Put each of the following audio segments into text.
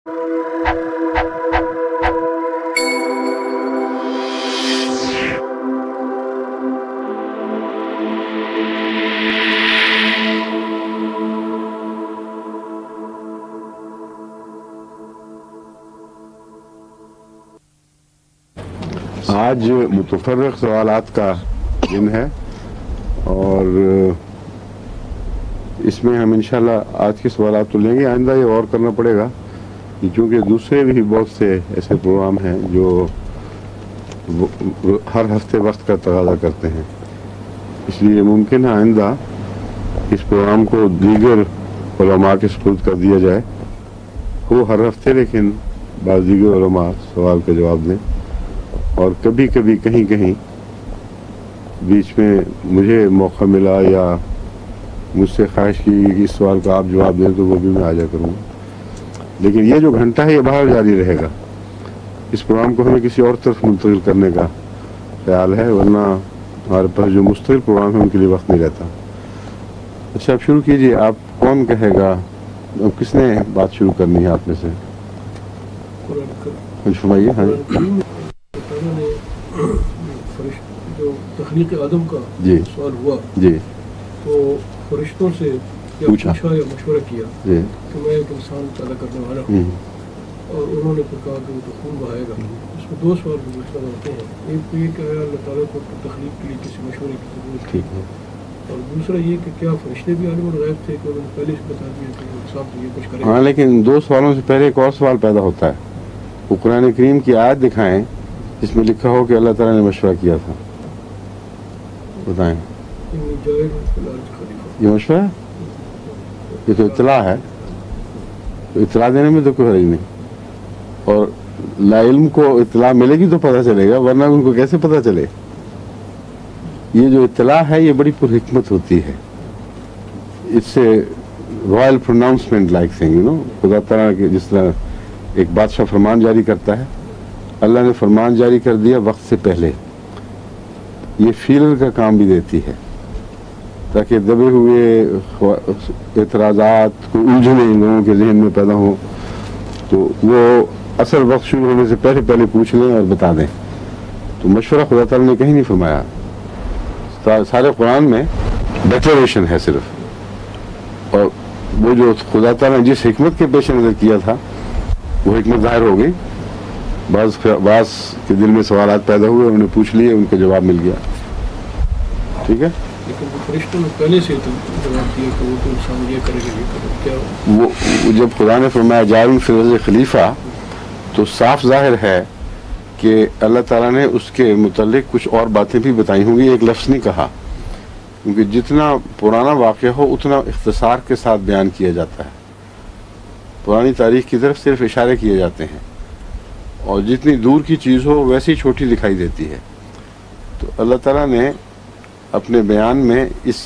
आज मुतफर्रक़ सवालात का दिन है और इसमें हम इंशाल्लाह आज के सवालात तो लेंगे। आइंदा ये और करना पड़ेगा कि चूँकि दूसरे भी बहुत से ऐसे प्रोग्राम हैं जो हर हफ्ते वक्त का तकाज़ा करते हैं, इसलिए मुमकिन है आइंदा इस प्रोग्राम को दीगर उलमा के सुपुर्द कर दिया जाए, वो हर हफ्ते लेकिन बाज़ दीगर उलमा सवाल का जवाब दें। और कभी कभी कहीं कहीं बीच में मुझे मौका मिला या मुझसे ख्वाहिश की कि इस सवाल का आप जवाब दें तो वो भी मैं आ जा करूँगा। लेकिन ये जो घंटा है ये बाहर जारी रहेगा। इस प्रोग्राम को हमें किसी और तरफ मुंतकिल करने का ख्याल है, वरना हमारे पास जो मुस्तकिल प्रोग्राम है उनके लिए वक्त नहीं रहता। अच्छा, आप शुरू कीजिए। आप कौन कहेगा? अब किसने बात शुरू करनी है आप में से? कुछ फरमाइए। हाँ जो तख्लीक़ आदम का सवाल हुआ जी, तो फरिश्तों से पूछा या मशवरा किया कि मैं एक इंसान पैदा करने वाला हूँ, और उन्होंने फिर कहा कि वो तो खून बहाएगा। इसमें दो सवाल पूछना होते हैं। एक तो ये कि अल्लाह ताला को तख्लीक़ के लिए किसी मशवरे की ज़रूरत है, और दूसरा ये कि क्या फरिश्ते भी आलिम और गैब थे कि उन्होंने पहले से बता दिया कि साहब तो ये कुछ करेंगे। हाँ, लेकिन दो सवालों से पहले एक और सवाल पैदा होता है। वो कुरान करीम की आयत दिखाएं जिसमें लिखा हो कि अल्लाह ताला ने मशवरा किया था। बताएं, ये मशवरा है? ये तो इत्तला है, तो इत्तला देने में तो कोई हर्ज नहीं। और ला इल्म को इत्तला मिलेगी तो पता चलेगा, वरना उनको कैसे पता चले? ये जो इत्तला है ये बड़ी पुरहिकमत होती है। इससे royal pronouncement like thing, you know, खुदा ताला के जिस तरह एक बादशाह फरमान जारी करता है, अल्लाह ने फरमान जारी कर दिया वक्त से पहले। ये फीलर का काम भी देती है ताकि दबे हुए एतराज़ात को उलझने लोगों के जहन में पैदा हो, तो वो असल वक्त शुरू होने से पहले पहले पूछ लें और बता दें। तो मशवरा खुदा ताला ने कहीं नहीं फरमाया। सारे कुरान में डिक्लेरेशन है सिर्फ, और वो जो खुदा ताला ने जिस हिकमत के पेश नज़र किया था वो हिकमत ज़ाहिर हो गई। बाज़ के दिल में सवालात पैदा हुए, उन्होंने पूछ लिए, उनका जवाब मिल गया। ठीक है, लेकिन वो फरिश्तों ने पहले से तो जवाब दिया कि वो तो इंसान ये करेगा, ये करेगा। क्या वो जब खुदा ने फरमाया जारिन फिल अर्ज़ खलीफा, तो साफ जाहिर है कि अल्लाह ताला ने उसके मुतल्लिक कुछ और बातें भी बताई होंगी, एक लफ्ज़ नहीं कहा, क्योंकि जितना पुराना वाक़या हो उतना इख्तिसार के साथ बयान किया जाता है। पुरानी तारीख़ की तरफ सिर्फ इशारे किए जाते हैं, और जितनी दूर की चीज़ हो वैसी छोटी दिखाई देती है। तो अल्लाह ताला ने अपने बयान में इस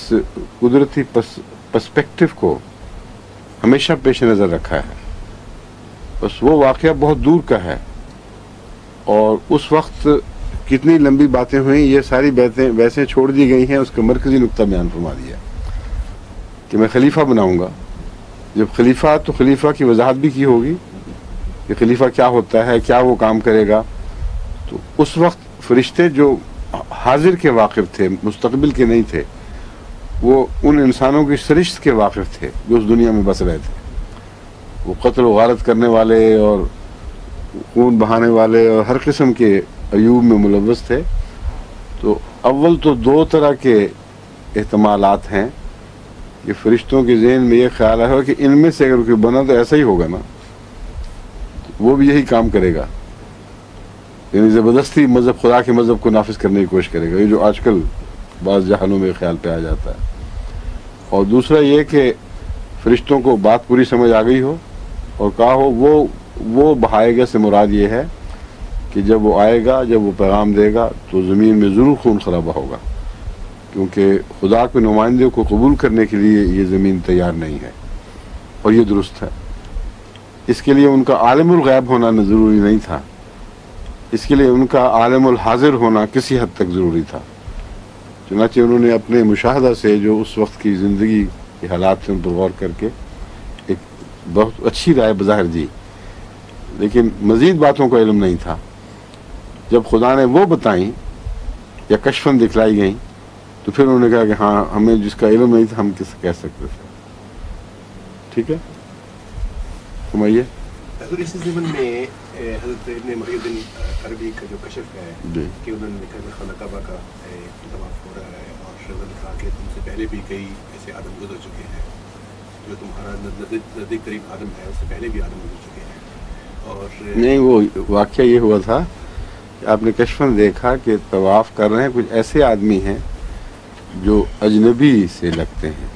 कुदरती पर्सपेक्टिव को हमेशा पेश नज़र रखा है। बस वो वाक़या बहुत दूर का है, और उस वक्त कितनी लंबी बातें हुई, ये सारी बातें वैसे छोड़ दी गई हैं। उसका मरकज़ी नुक्ता बयान फरमा दिया कि मैं खलीफा बनाऊंगा। जब खलीफा, तो खलीफा की वजाहत भी की होगी कि खलीफा क्या होता है, क्या वो काम करेगा। तो उस वक्त फरिश्ते जो हाजिर के वाकिफ थे, मुस्तकबिल के नहीं थे, वो उन इंसानों की सरिश्त के वाकिफ थे जो उस दुनिया में बस रहे थे। वो कत्ल व गारत करने वाले और खून बहाने वाले और हर किस्म के अयूब में मुलव्वस थे। तो अव्वल तो दो तरह के एहतमालात हैं कि फरिश्तों के ज़हन में ये ख्याल है कि इनमें से अगर कोई बना तो ऐसा ही होगा ना, वो भी यही काम करेगा, यानी ज़बरदस्ती मज़हब, खुदा के मज़हब को नाफिज करने की कोशिश करेगा। ये जो आजकल बाज़ जहानों में ख्याल पे आ जाता है। और दूसरा ये कि फरिश्तों को बात पूरी समझ आ गई हो और कहा हो वो बहाएगा से मुराद ये है कि जब वो आएगा, जब वो पैगाम देगा, तो ज़मीन में ज़रूर खून खराबा होगा, क्योंकि खुदा के नुमाइंदे को कबूल करने के लिए ये ज़मीन तैयार नहीं है, और ये दुरुस्त है। इसके लिए उनका आलिमुल गैब होना ज़रूरी नहीं था, इसके लिए उनका आलिमुल हाजिर होना किसी हद तक ज़रूरी था। चुनांचे उन्होंने अपने मुशाहदा से जो उस वक्त की ज़िंदगी के हालात थे उन पर गौर करके एक बहुत अच्छी राय बज़ाहिर दी लेकिन मज़ीद बातों का इल्म नहीं था। जब खुदा ने वो बताई या कशफन दिखलाई गई तो फिर उन्होंने कहा कि हाँ, हमें जिसका इल्म नहीं था हम किसे कह सकते थे। ठीक है, सुमाइए। इस ज़मन में हज़रत इब्न मुहीद्दीन अरबी का जो कशफ है कि उन्होंने लिखा कि खाना काबा का तवाफ हो रहा है और उन्होंने कहा कि तुमसे पहले भी कई ऐसे आदम गुजर चुके हैं, जो तुम्हारा नज़दीक करीब आदम है उससे पहले भी आदम गुजर चुके हैं। और नहीं, वो वाक़या ये हुआ था कि आपने कशफन देखा कि तवाफ कर रहे हैं कुछ ऐसे आदमी हैं जो अजनबी से लगते हैं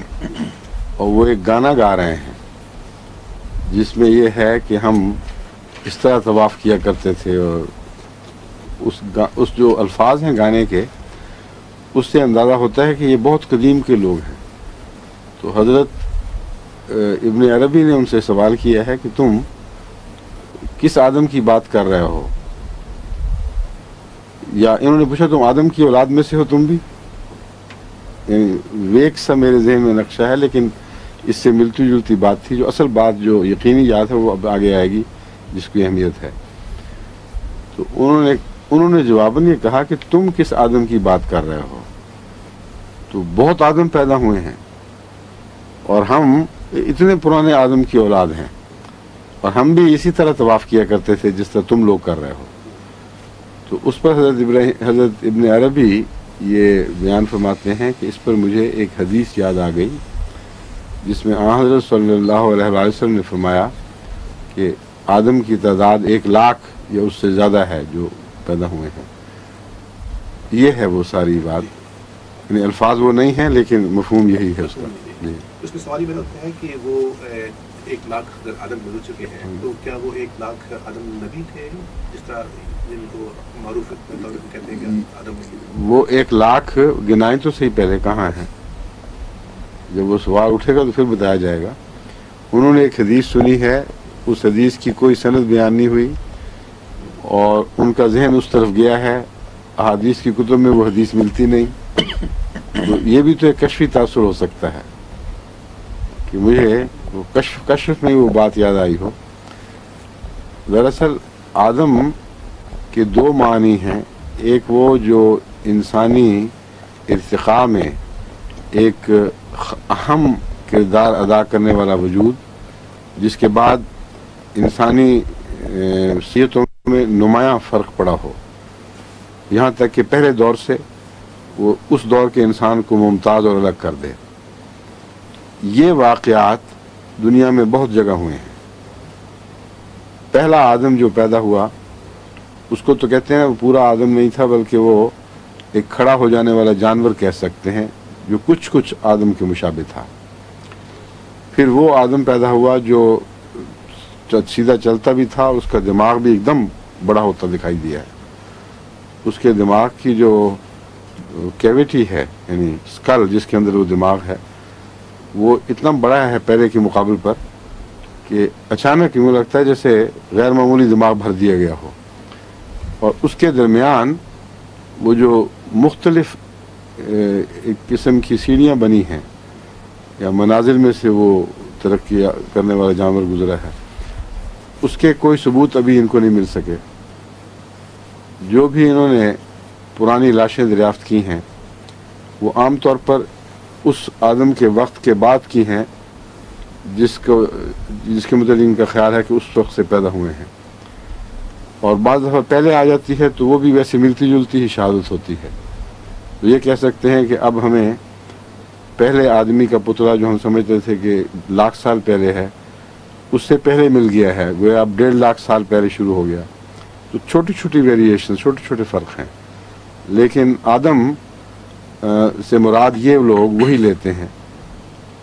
और वो एक गाना गा रहे हैं जिसमें ये है कि हम इस तरह तवाफ़ किया करते थे, और उस जो अल्फाज हैं गाने के उससे अंदाज़ा होता है कि ये बहुत कदीम के लोग हैं। तो हज़रत इब्न अरबी ने उनसे सवाल किया है कि तुम किस आदम की बात कर रहे हो, या इन्होंने पूछा तुम आदम की औलाद में से हो तुम भी। वेक सा मेरे जहन में नक्शा है, लेकिन इससे मिलती जुलती बात थी। जो असल बात जो यकीनी याद है वो अब आगे आएगी, जिसकी अहमियत है। तो उन्होंने जवाबन ये कहा कि तुम किस आदम की बात कर रहे हो, तो बहुत आदम पैदा हुए हैं और हम इतने पुराने आदम की औलाद हैं और हम भी इसी तरह तवाफ़ किया करते थे जिस तरह तुम लोग कर रहे हो। तो उस पर हज़रत इब्न अरबी ये बयान फरमाते हैं कि इस पर मुझे एक हदीस याद आ गई जिसमें हज़रत सल्लल्लाहु अलैहि वसल्लम ने फरमाया कि आदम की तादाद 1 लाख या उससे ज़्यादा है जो पैदा हुए हैं। ये है वो सारी बात, यानी अल्फाज वो नहीं हैं लेकिन मफहूम यही है उसका। जी, उसमें सवाल ये होता है कि वो 1 लाख अगर आदम गुजर चुके हैं तो क्या वो 1 लाख आदम नबी थे, जिस तरह जिनको मारूफ कहते हैं कि आदम? वो 1 लाख गिनाएं तो सही, पहले कहाँ है, जब वो सवाल उठेगा तो फिर बताया जाएगा। उन्होंने एक हदीस सुनी है, उस हदीस की कोई सनद बयान नहीं हुई और उनका जहन उस तरफ गया है, अहादीस की कुतुब में वो हदीस मिलती नहीं। तो ये भी तो एक कशफी तासुर हो सकता है कि मुझे वो कशफ में वो बात याद आई हो। दरअसल आदम के 2 मानी हैं, एक वो जो इंसानी इर्तिक़ा में एक अहम किरदार अदा करने वाला वजूद, जिसके बाद इंसानी सीयतों में नुमायाँ फ़र्क पड़ा हो, यहाँ तक कि पहले दौर से वो उस दौर के इंसान को मुमताज़ और अलग कर दे। ये वाक़यात दुनिया में बहुत जगह हुए हैं। पहला आदम जो पैदा हुआ उसको तो कहते हैं वो पूरा आदम नहीं था, बल्कि वो एक खड़ा हो जाने वाला जानवर कह सकते हैं जो कुछ कुछ आदम के मुशाबे था। फिर वो आदम पैदा हुआ जो सीधा चलता भी था, उसका दिमाग भी एकदम बड़ा होता दिखाई दिया है। उसके दिमाग की जो कैविटी है, यानी स्कल जिसके अंदर वो दिमाग है, वो इतना बड़ा है पहले के मुकाबले पर कि अचानक यूँ लगता है जैसे गैर मामूली दिमाग भर दिया गया हो। और उसके दरमियान वो जो मुख्तलिफ एक किस्म की सीढ़ियाँ बनी हैं या मनाजिल में से वो तरक्की करने वाला जानवर गुजरा है, उसके कोई सबूत अभी इनको नहीं मिल सके। जो भी इन्होंने पुरानी लाशें दरियाफ्त की हैं वो आम तौर पर उस आदम के वक्त के बाद की हैं जिसके मतलब इनका ख्याल है कि उस वक्त से पैदा हुए हैं, और बाद दफ़ा पहले आ जाती है तो वो भी वैसे मिलती जुलती ही शहादत होती है। तो ये कह सकते हैं कि अब हमें पहले आदमी का पुतला जो हम समझते थे कि लाख साल पहले है, उससे पहले मिल गया है, वो अब 1.5 लाख साल पहले शुरू हो गया। तो छोटी छोटी वेरिएशन, छोटे छोटे फ़र्क हैं, लेकिन आदम से मुराद ये लोग वही लेते हैं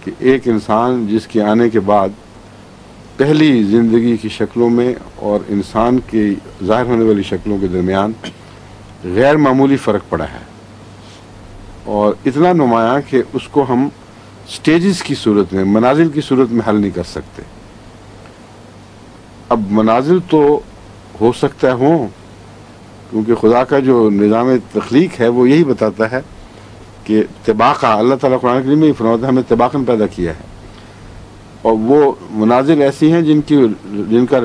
कि एक इंसान जिसके आने के बाद पहली ज़िंदगी की शक्लों में और इंसान के ज़ाहिर होने वाली शक्लों के दरमियान गैर मामूली फ़र्क पड़ा है, और इतना नुमायाँ कि उसको हम स्टेजेस की सूरत में, मनाजिल की सूरत में हल नहीं कर सकते। अब मनाजिल तो हो सकता है हो, क्योंकि खुदा का जो निज़ाम तख्लीक है वो यही बताता है कि तबाक़ा, अल्लाह ताला कुरान करीम में फरमाता है हमें तबाक़न पैदा किया है, और वो मनाजिल ऐसी हैं जिनका